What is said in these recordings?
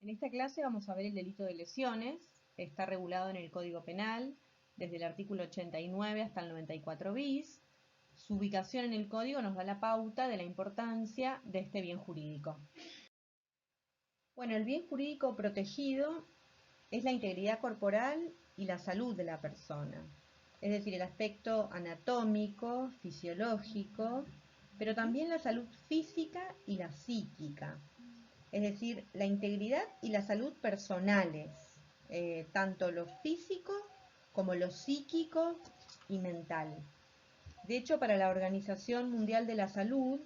En esta clase vamos a ver el delito de lesiones. Está regulado en el Código Penal, desde el artículo 89 hasta el 94 bis. Su ubicación en el código nos da la pauta de la importancia de este bien jurídico. Bueno, el bien jurídico protegido es la integridad corporal y la salud de la persona. Es decir, el aspecto anatómico, fisiológico, pero también la salud física y la psíquica. Es decir, la integridad y la salud personales, tanto lo físico como lo psíquico y mental. De hecho, para la Organización Mundial de la salud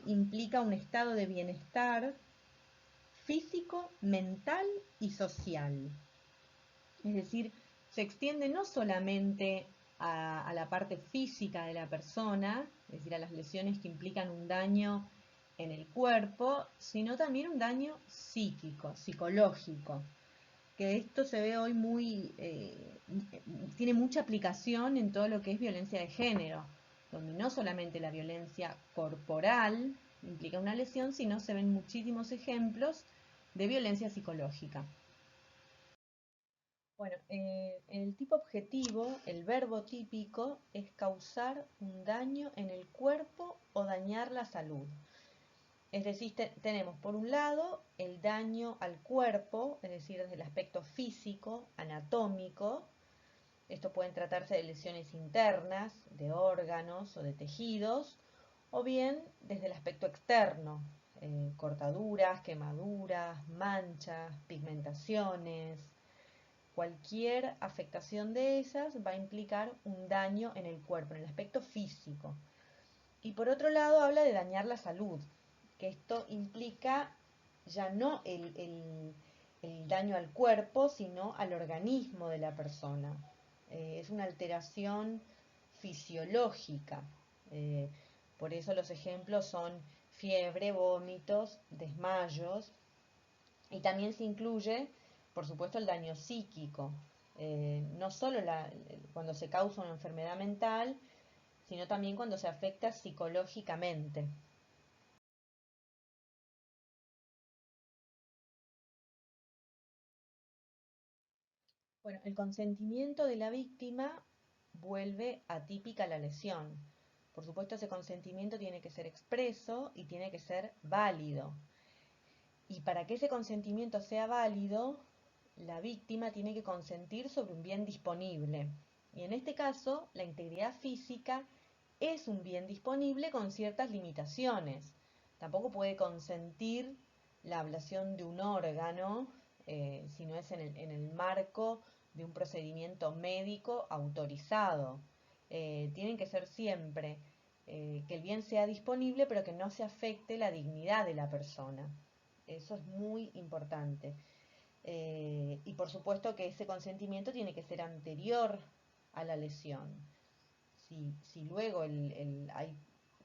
implica un estado de bienestar físico, mental y social. Es decir, se extiende no solamente a la parte física de la persona, es decir, a las lesiones que implican un daño en el cuerpo, sino también un daño psíquico, psicológico, que esto se ve hoy tiene mucha aplicación en todo lo que es violencia de género, donde no solamente la violencia corporal implica una lesión, sino se ven muchísimos ejemplos de violencia psicológica. Bueno, el tipo objetivo, el verbo típico, es causar un daño en el cuerpo o dañar la salud. Es decir, tenemos por un lado el daño al cuerpo, es decir, desde el aspecto físico, anatómico. Esto pueden tratarse de lesiones internas, de órganos o de tejidos, o bien desde el aspecto externo, cortaduras, quemaduras, manchas, pigmentaciones. Cualquier afectación de esas va a implicar un daño en el cuerpo, en el aspecto físico. Y por otro lado habla de dañar la salud, que esto implica ya no el daño al cuerpo, sino al organismo de la persona. Es una alteración fisiológica. Por eso los ejemplos son fiebre, vómitos, desmayos, y también se incluye, por supuesto, el daño psíquico. No solo cuando se causa una enfermedad mental, sino también cuando se afecta psicológicamente. Bueno, el consentimiento de la víctima vuelve atípica la lesión. Por supuesto, ese consentimiento tiene que ser expreso y tiene que ser válido. Y para que ese consentimiento sea válido, la víctima tiene que consentir sobre un bien disponible. Y en este caso, la integridad física es un bien disponible con ciertas limitaciones. Tampoco puede consentir la ablación de un órgano si no es en el marco de un procedimiento médico autorizado. Tienen que ser siempre que el bien sea disponible, pero que no se afecte la dignidad de la persona. Eso es muy importante. Y por supuesto que ese consentimiento tiene que ser anterior a la lesión. Si luego hay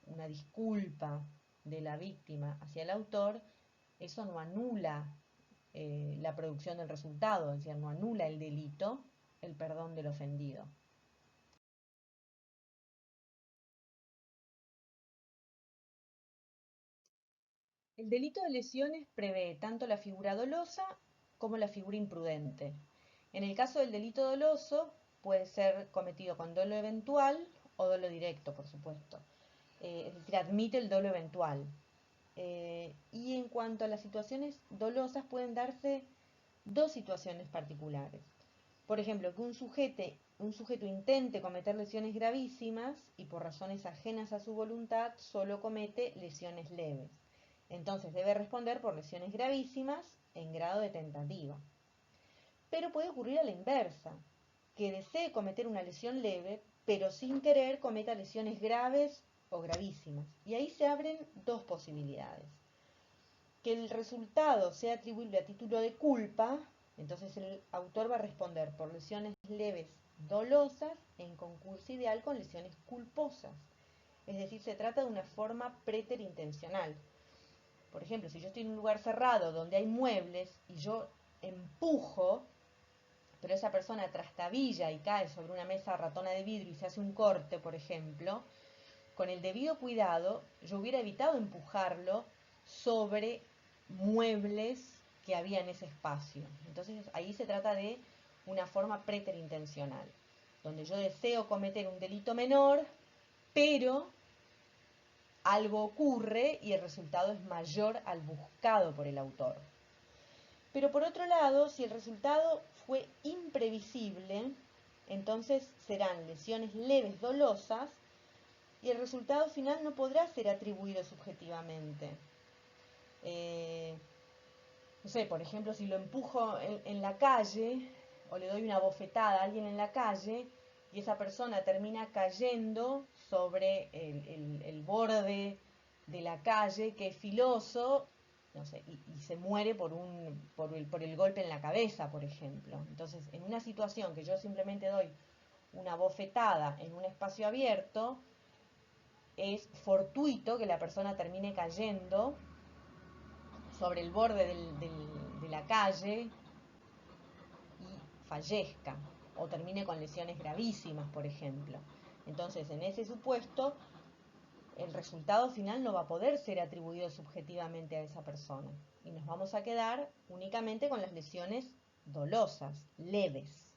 una disculpa de la víctima hacia el autor, eso no anula la producción del resultado, es decir, no anula el delito, el perdón del ofendido. El delito de lesiones prevé tanto la figura dolosa como la figura imprudente. En el caso del delito doloso, puede ser cometido con dolo eventual o dolo directo, por supuesto. Es decir, admite el dolo eventual. Y en cuanto a las situaciones dolosas, pueden darse dos situaciones particulares. Por ejemplo, que un sujeto intente cometer lesiones gravísimas y por razones ajenas a su voluntad solo comete lesiones leves. Entonces debe responder por lesiones gravísimas en grado de tentativa. Pero puede ocurrir a la inversa, que desee cometer una lesión leve, pero sin querer cometa lesiones graves o gravísimas. Y ahí se abren dos posibilidades. Que el resultado sea atribuible a título de culpa, entonces el autor va a responder por lesiones leves dolosas en concurso ideal con lesiones culposas. Es decir, se trata de una forma preterintencional. Por ejemplo, si yo estoy en un lugar cerrado donde hay muebles y yo empujo, pero esa persona trastabilla y cae sobre una mesa ratona de vidrio y se hace un corte, por ejemplo, con el debido cuidado yo hubiera evitado empujarlo sobre muebles que había en ese espacio. Entonces ahí se trata de una forma preterintencional, donde yo deseo cometer un delito menor, pero algo ocurre y el resultado es mayor al buscado por el autor. Pero por otro lado, si el resultado fue imprevisible, entonces serán lesiones leves dolosas y el resultado final no podrá ser atribuido subjetivamente. No sé, por ejemplo, si lo empujo en la calle o le doy una bofetada a alguien en la calle y esa persona termina cayendo sobre el borde de la calle que es filoso, no sé, y se muere por el golpe en la cabeza, por ejemplo. Entonces, en una situación que yo simplemente doy una bofetada en un espacio abierto, es fortuito que la persona termine cayendo sobre el borde de la calle y fallezca o termine con lesiones gravísimas, por ejemplo. Entonces, en ese supuesto, el resultado final no va a poder ser atribuido subjetivamente a esa persona y nos vamos a quedar únicamente con las lesiones dolosas, leves.